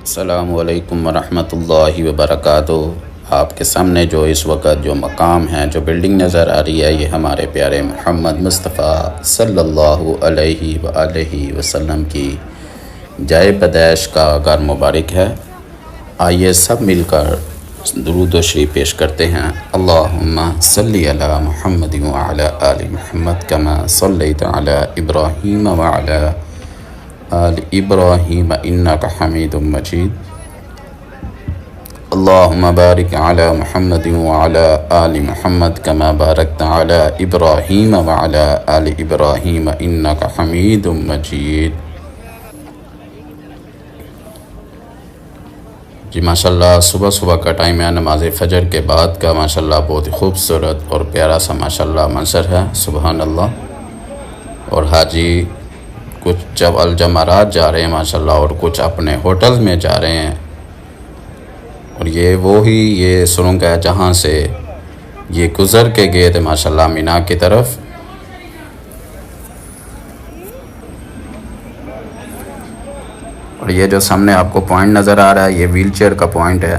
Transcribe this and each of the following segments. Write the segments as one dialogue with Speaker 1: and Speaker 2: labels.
Speaker 1: السلام علیکم ورحمۃ اللہ وبرکاتہ۔ آپ کے سامنے جو اس وقت جو مقام ہے، جو بلڈنگ نظر آ رہی ہے، یہ ہمارے پیارے محمد مصطفیٰ صلی اللہ علیہ وآلہ وسلم کی جائے پیدائش کا گھر مبارک ہے۔ آئیے سب مل کر درود و شریف پیش کرتے ہیں۔ اللہم صلی علی محمد وعلی آل محمد کما صلیت علی ابراہیم وعلی آل ابراہیم انک حمید مجید۔ اللہم بارک علی محمد وعلی آل محمد کما بارکت علی ابراہیم وعلی آل ابراہیم انک حمید مجید۔ جی ماشاءاللہ صبح صبح کا ٹائم ہے، نماز فجر کے بعد کا ماشاءاللہ بہت ہی خوبصورت اور پیارا سا ماشاءاللہ منظر ہے، سبحان اللہ۔ اور حاجی کچھ جب الجمرات جا رہے ہیں ماشاءاللہ، اور کچھ اپنے ہوٹل میں جا رہے ہیں، اور یہ سرنگ ہے جہاں سے یہ گزر کے گئے تھے ماشاءاللہ مینا کی طرف۔ اور یہ جو سامنے آپ کو پوائنٹ نظر آ رہا ہے، یہ ویل چیئر کا پوائنٹ ہے۔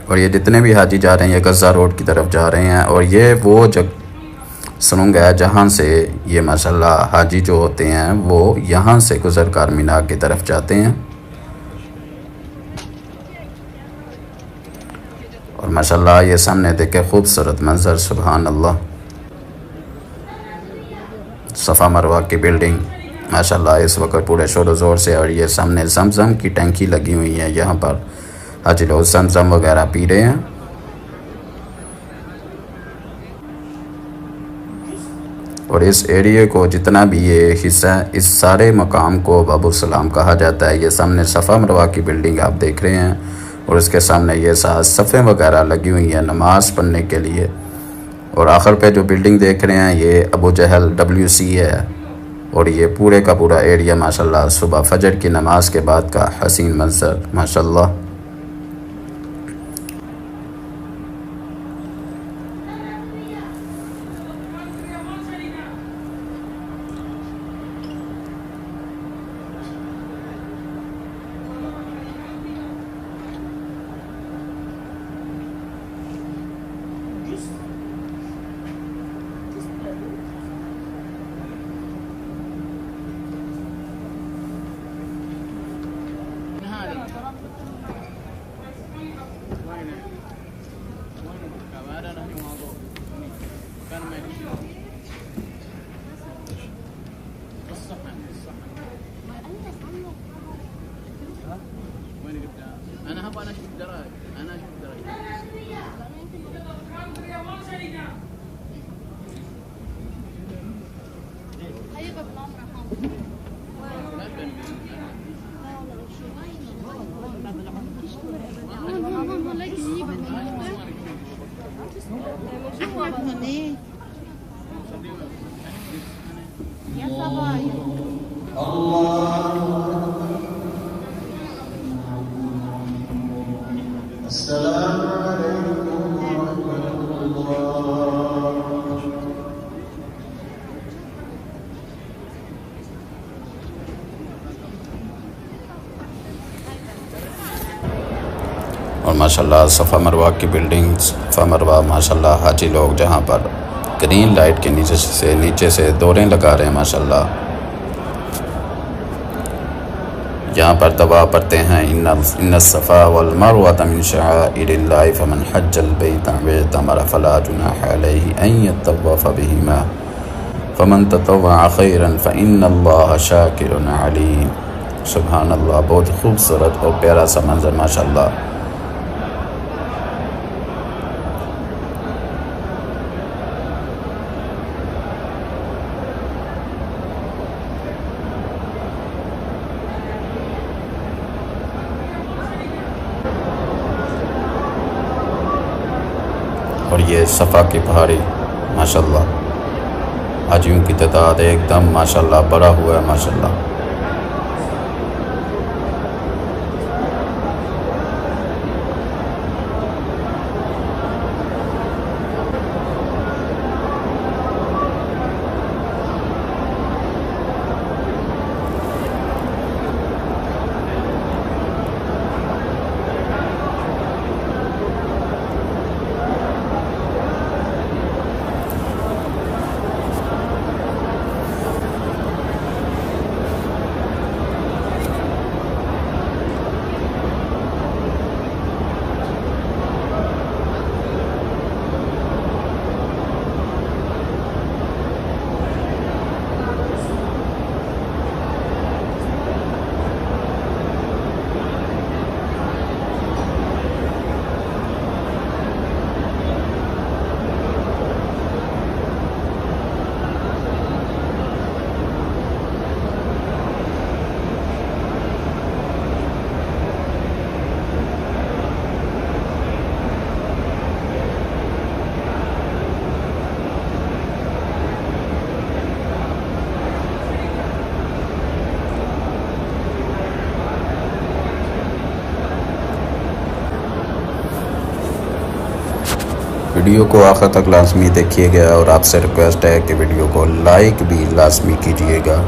Speaker 1: اور یہ جتنے بھی حاجی جا رہے ہیں، یہ غزہ روڈ کی طرف جا رہے ہیں، اور یہ وہ سرنگ ہے جہاں سے یہ ماشاءاللہ حاجی جو ہوتے ہیں وہ یہاں سے گزر کر مینا کی طرف جاتے ہیں۔ اور ماشاءاللہ یہ سامنے دیکھے خوبصورت منظر، سبحان اللہ۔ صفا مروہ کی بلڈنگ ماشاءاللہ اس وقت پورے شور و زور سے، اور یہ سامنے زمزم کی ٹینکی لگی ہوئی ہے، یہاں پر حاجی لوگ زمزم وغیرہ پی رہے ہیں۔ اور اس ایریے کو جتنا بھی یہ حصہ ہے، اس سارے مقام کو باب السلام کہا جاتا ہے۔ یہ سامنے صفا مروہ کی بلڈنگ آپ دیکھ رہے ہیں، اور اس کے سامنے یہ صفیں وغیرہ لگی ہوئی ہیں نماز پڑھنے کے لیے۔ اور آخر پہ جو بلڈنگ دیکھ رہے ہیں یہ ابو جہل WC ہے، اور یہ پورے کا پورا ایریا ماشاءاللہ صبح فجر کی نماز کے بعد کا حسین منظر ماشاءاللہ۔ اور ماشاءاللہ صفا مروہ کی بلڈنگ، صفا مروہ ماشاءاللہ حاجی لوگ جہاں پر گرین لائٹ کے نیچے سے دوریں لگا رہے ہیں ماشاءاللہ، یہاں پر دعا پڑھتے ہیں ان الصفا والمروۃ من شعائر اللہ فمن حج البیت او اعتمر فلا جناح علیہ ان یطوف بہما فمن تطوع خیرا فان اللہ شاکر علیم۔ سبحان اللہ، بہت خوبصورت اور پیارا سا منظر ماشاءاللہ۔ اور یہ صفا کی پہاڑی ماشاءاللہ، حاجیوں کی تعداد ایک دم ماشاءاللہ بڑا ہوا ہے ماشاءاللہ۔ ویڈیو کو آخر تک لازمی دیکھیے گا اور آپ سے ریکویسٹ ہے کہ ویڈیو کو لائک بھی لازمی کیجیے گا۔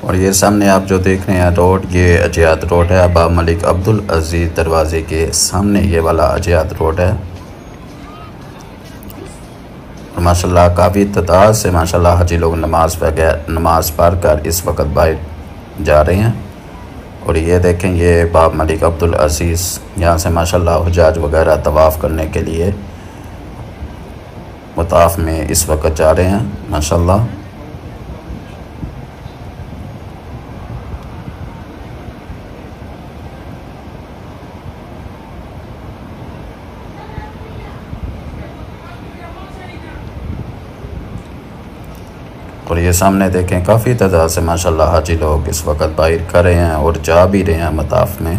Speaker 1: اور یہ سامنے آپ جو دیکھ رہے ہیں روڈ، یہ اجیات روڈ ہے۔ باب ملک عبدالعزیز دروازے کے سامنے یہ والا اجیات روڈ ہے۔ اور ماشاءاللہ کافی تعداد سے ماشاءاللہ حاجی لوگ نماز پڑھ کر اس وقت باہر جا رہے ہیں۔ اور یہ دیکھیں یہ باب ملک عبدالعزیز، یہاں سے ماشاءاللہ حجاج وغیرہ طواف کرنے کے لیے مطاف میں اس وقت جا رہے ہیں ماشاءاللہ۔ اور یہ سامنے دیکھیں کافی تعداد سے ماشاءاللہ حاجی لوگ اس وقت باہر کر رہے ہیں اور جا بھی رہے ہیں مطاف میں۔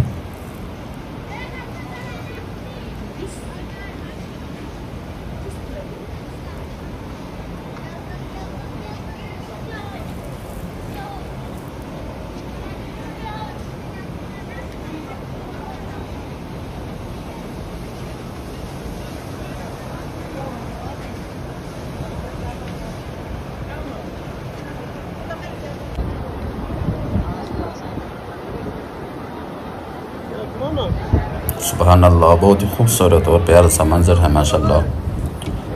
Speaker 1: سبحان اللہ، بہت ہی خوبصورت اور پیارا سا منظر ہے ماشاءاللہ۔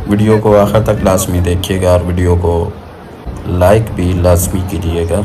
Speaker 1: ویڈیو کو آخر تک لازمی دیکھیے گا اور ویڈیو کو لائک بھی لازمی کیجیے گا۔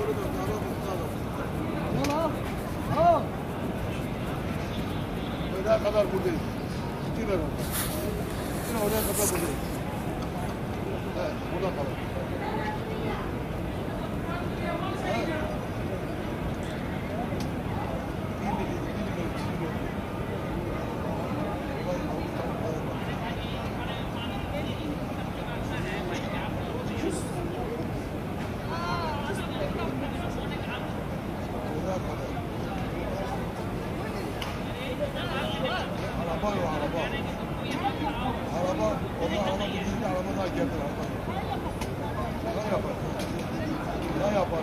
Speaker 2: Oraya kadar buradayız. Gidiyor orada. Oraya kadar buradayız. Evet, burada kalın. Araba yok, araba. Araba, araba gidince araba daha geldi. Ne yapar? Ne yapar?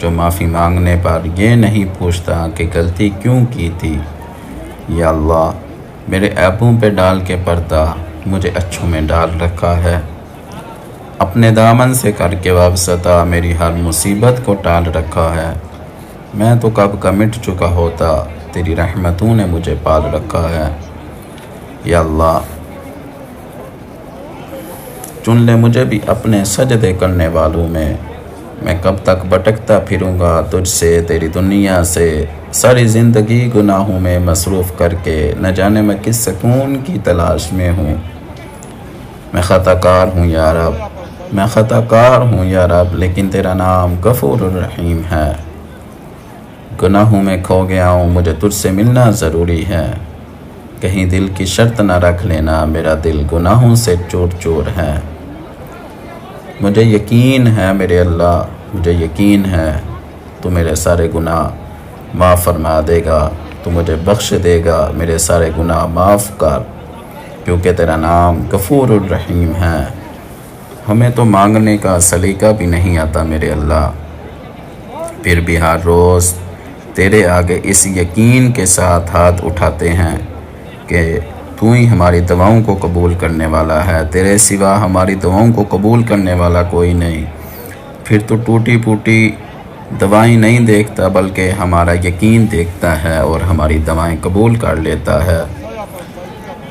Speaker 1: جو معافی مانگنے پر یہ نہیں پوچھتا کہ غلطی کیوں کی تھی۔ یا اللہ میرے عیبوں پہ ڈال کے پردہ مجھے اچھوں میں ڈال رکھا ہے، اپنے دامن سے کر کے وابستہ میری ہر مصیبت کو ٹال رکھا ہے۔ میں تو کب کا مٹ چکا ہوتا، تیری رحمتوں نے مجھے پال رکھا ہے۔ یا اللہ چن لے مجھے بھی اپنے سجدے کرنے والوں میں کب تک بھٹکتا پھروں گا تجھ سے، تیری دنیا سے، ساری زندگی گناہوں میں مصروف کر کے نہ جانے میں کس سکون کی تلاش میں ہوں۔ میں خطا کار ہوں یا رب، میں خطا کار ہوں یا رب، لیکن تیرا نام غفور الرحیم ہے۔ گناہوں میں کھو گیا ہوں، مجھے تجھ سے ملنا ضروری ہے، کہیں دل کی شرط نہ رکھ لینا، میرا دل گناہوں سے چور چور ہے۔ مجھے یقین ہے میرے اللہ، مجھے یقین ہے تو میرے سارے گناہ معاف فرما دے گا، تو مجھے بخش دے گا، میرے سارے گناہ معاف کر، کیونکہ تیرا نام غفور الرحیم ہے۔ ہمیں تو مانگنے کا سلیقہ بھی نہیں آتا میرے اللہ، پھر بھی ہر روز تیرے آگے اس یقین کے ساتھ ہاتھ اٹھاتے ہیں کہ تو ہی ہماری دعاؤں کو قبول کرنے والا ہے، تیرے سوا ہماری دعاؤں کو قبول کرنے والا کوئی نہیں۔ پھر تو ٹوٹی پھوٹی دعائیں نہیں دیکھتا، بلکہ ہمارا یقین دیکھتا ہے اور ہماری دعائیں قبول کر لیتا ہے۔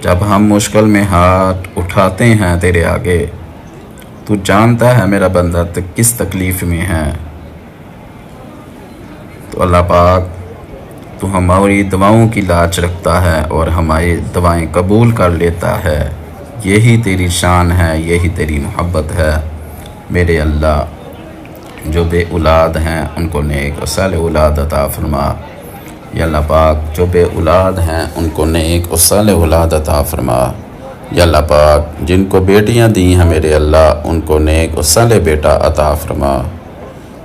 Speaker 1: جب ہم مشکل میں ہاتھ اٹھاتے ہیں تیرے آگے، تو جانتا ہے میرا بندہ کس تکلیف میں ہے، تو اللہ پاک تو ہماری دعاؤں کی لاج رکھتا ہے اور ہماری دعائیں قبول کر لیتا ہے۔ یہی تیری شان ہے، یہی تیری محبت ہے میرے اللہ۔ جو بے اولاد ہیں ان کو نیک اور صالح اولاد عطا فرما۔ یا اللہ پاک جو بے اولاد ہیں ان کو نیک اور صالح اولاد عطا فرما۔ یا اللہ پاک جن کو بیٹیاں دی ہیں میرے اللہ ان کو نیک اور صالح بیٹا عطا فرما۔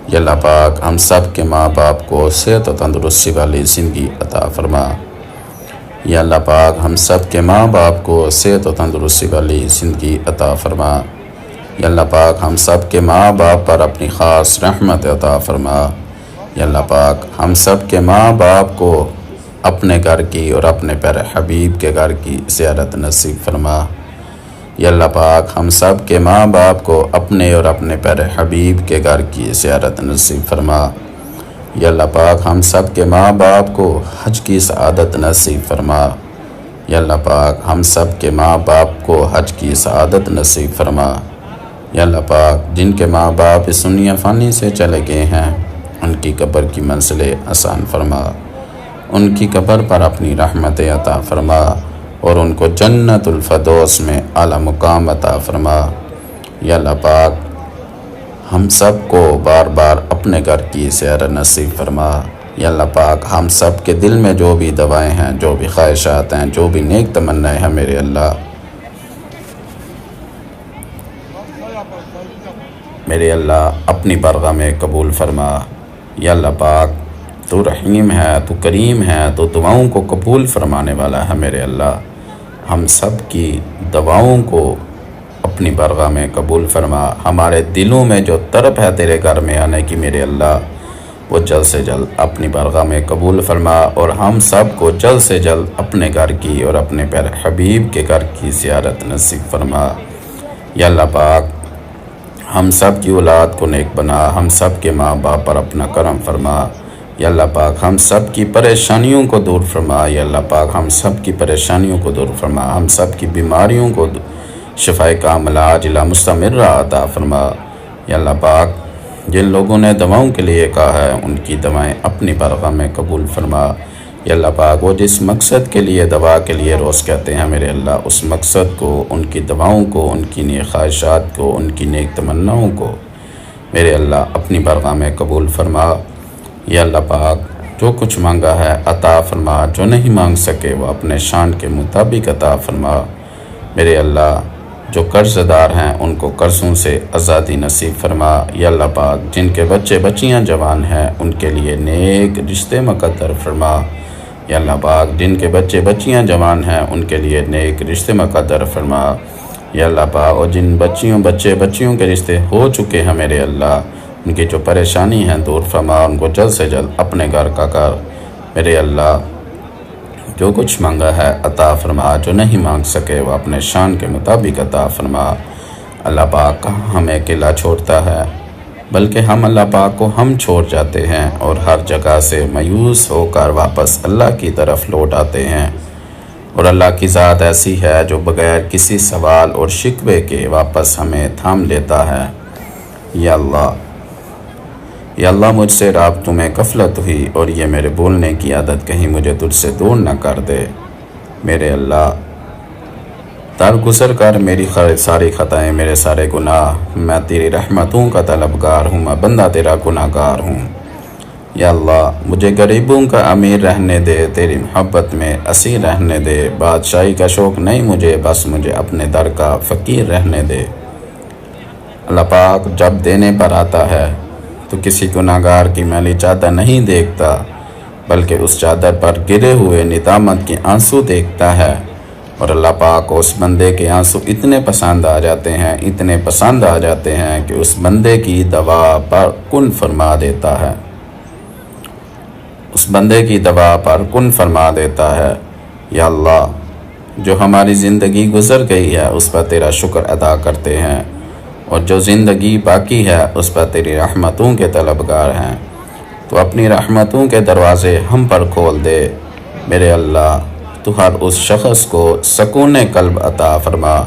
Speaker 1: یا اللہ پاک ہم سب کے ماں باپ کو صحت و تندرستی والی زندگی عطا فرما۔ یا اللہ پاک ہم سب کے ماں باپ کو صحت و تندرستی والی زندگی عطا فرما۔ یا اللہ پاک ہم سب کے ماں باپ پر اپنی خاص رحمت عطا فرما۔ یا اللہ پاک ہم سب کے ماں باپ کو اپنے گھر کی اور اپنے پیارے حبیب کے گھر کی زیارت نصیب فرما۔ یا اللہ پاک ہم سب کے ماں باپ کو اپنے اور اپنے پیارے حبیب کے گھر کی زیارت نصیب فرما۔ یا اللہ پاک ہم سب کے ماں باپ کو حج کی سعادت نصیب فرما۔ یا اللہ پاک ہم سب کے ماں باپ کو حج کی سعادت نصیب فرما۔ یا اللہ پاک جن کے ماں باپ اس دنیا فانی سے چلے گئے ہیں ان کی قبر کی منزلیں آسان فرما، ان کی قبر پر اپنی رحمت عطا فرما اور ان کو جنت الفردوس میں اعلیٰ مقام عطا فرما۔ یا اللہ پاک ہم سب کو بار بار اپنے گھر کی زیارت نصیب فرما۔ یا اللہ پاک ہم سب کے دل میں جو بھی دعائیں ہیں، جو بھی خواہشات ہیں، جو بھی نیک تمنائیں ہیں میرے اللہ، میرے اللہ اپنی بارگاہ میں قبول فرما۔ یا اللہ پاک تو رحیم ہے، تو کریم ہے، تو دعاؤں کو قبول فرمانے والا ہے میرے اللہ۔ ہم سب کی دعاؤں کو اپنی بارگاہ میں قبول فرما۔ ہمارے دلوں میں جو طلب ہے تیرے گھر میں آنے کی میرے اللہ، وہ جلد سے جلد اپنی بارگاہ میں قبول فرما اور ہم سب کو جلد سے جلد اپنے گھر کی اور اپنے پیارے حبیب کے گھر کی زیارت نصیب فرما۔ یا اللہ پاک ہم سب کی اولاد کو نیک بنا، ہم سب کے ماں باپ پر اپنا کرم فرما۔ یا اللہ پاک ہم سب کی پریشانیوں کو دور فرما۔ یا اللہ پاک ہم سب کی پریشانیوں کو دور فرما، ہم سب کی بیماریوں کو شفاء کاملہ عاجلہ مستمرہ عطا فرما۔ یا اللہ پاک جن لوگوں نے دعاؤں کے لیے کہا ہے ان کی دعائیں اپنی بارگاہ میں قبول فرما۔ یا اللہ پاک وہ جس مقصد کے لیے دعا کے لیے روز کہتے ہیں میرے اللہ، اس مقصد کو، ان کی دعاؤں کو، ان کی نیک خواہشات کو، ان کی نیک تمناؤں کو میرے اللہ اپنی بارگاہ میں قبول فرما۔ یا اللہ پاک جو کچھ مانگا ہے عطا فرما، جو نہیں مانگ سکے وہ اپنے شان کے مطابق عطا فرما۔ میرے اللہ جو قرض دار ہیں ان کو قرضوں سے آزادی نصیب فرما۔ یا اللہ پاک جن کے بچے بچیاں جوان ہیں ان کے لیے نیک رشتے مقدر فرما۔ یا اللہ پاک جن کے بچے بچیاں جوان ہیں ان کے لیے نیک رشتے مقدر فرما۔ یا اللہ پاک اور جن بچیوں کے رشتے ہو چکے ہیں میرے اللہ ان کی جو پریشانی ہے دور فرما، ان کو جلد سے جلد اپنے گھر کا کر۔ میرے اللہ جو کچھ مانگا ہے عطا فرما، جو نہیں مانگ سکے وہ اپنے شان کے مطابق عطا فرما۔ اللہ پاک کہاں ہمیں اکیلا چھوڑتا ہے، بلکہ ہم اللہ پاک کو ہم چھوڑ جاتے ہیں اور ہر جگہ سے مایوس ہو کر واپس اللہ کی طرف لوٹ آتے ہیں۔ اور اللہ کی ذات ایسی ہے جو بغیر کسی سوال اور شکوے کے واپس ہمیں تھام لیتا ہے۔ یا اللہ مجھ سے رابطوں میں غفلت ہوئی اور یہ میرے بولنے کی عادت کہیں مجھے تجھ سے دور نہ کر دے۔ میرے اللہ درگزر کر میری ساری خطائیں، میرے سارے گناہ، میں تیری رحمتوں کا طلبگار ہوں، میں بندہ تیرا گناہ گار ہوں۔ یا اللہ مجھے غریبوں کا امیر رہنے دے، تیری محبت میں اسیر رہنے دے، بادشاہی کا شوق نہیں مجھے، بس مجھے اپنے در کا فقیر رہنے دے۔ اللہ پاک جب دینے پر آتا ہے تو کسی گناہ گار کی میلی چادر نہیں دیکھتا، بلکہ اس چادر پر گرے ہوئے ندامت کے آنسو دیکھتا ہے۔ اور اللہ پاک کو اس بندے کے آنسو اتنے پسند آ جاتے ہیں، اتنے پسند آ جاتے ہیں کہ اس بندے کی دوا پر کن فرما دیتا ہے، اس بندے کی دوا پر کن فرما دیتا ہے۔ یا اللہ جو ہماری زندگی گزر گئی ہے اس پر تیرا شکر ادا کرتے ہیں، اور جو زندگی باقی ہے اس پر تیری رحمتوں کے طلبگار ہیں۔ تو اپنی رحمتوں کے دروازے ہم پر کھول دے۔ میرے اللہ تو ہر اس شخص کو سکون قلب عطا فرما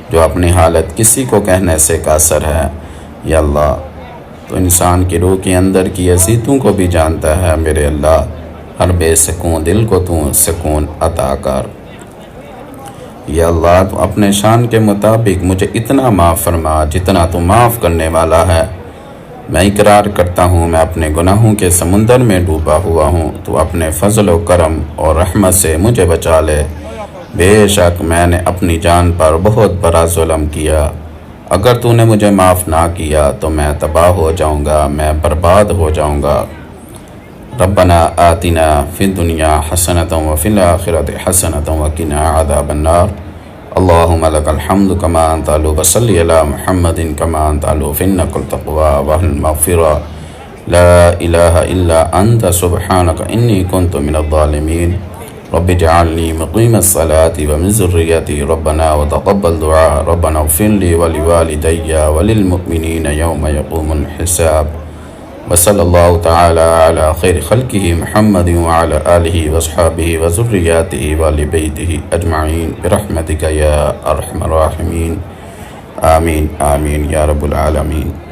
Speaker 1: جو اپنی حالت کسی کو کہنے سے قاصر ہے۔ یا اللہ تو انسان کی روح کے اندر کی عزیتوں کو بھی جانتا ہے۔ میرے اللہ ہر بے سکون دل کو تو سکون عطا کر۔ یا اللہ تو اپنے شان کے مطابق مجھے اتنا معاف فرما جتنا تو معاف کرنے والا ہے۔ میں اقرار کرتا ہوں میں اپنے گناہوں کے سمندر میں ڈوبا ہوا ہوں، تو اپنے فضل و کرم اور رحمت سے مجھے بچا لے۔ بے شک میں نے اپنی جان پر بہت بڑا ظلم کیا، اگر تو نے مجھے معاف نہ کیا تو میں تباہ ہو جاؤں گا، میں برباد ہو جاؤں گا۔ ربنا آتنا فی الدنیا حسنۃ وفی الآخرۃ حسنۃ وقنا عذاب النار۔ اللہم لک الحمد کما انت اہل، وصلی علی محمد کما انت اہل، فإنک التقوی واہل المغفرہ، لا الہ الا انت سبحانک انی کنت من الظالمین۔ رب اجعلنی مقیم الصلاة ومن ذریتی، ربنا وتقبل دعاء، ربنا اغفر لی ولوالدی وللمؤمنین یوم یقوم الحساب۔ وصلی اللہ تعالی علی خیر خلقہ محمد وعلی آلہ واصحابہ وذریاتہ وآل بیتہ اجمعین برحمتک یا ارحم الراحمین، آمین آمین یا رب العالمین۔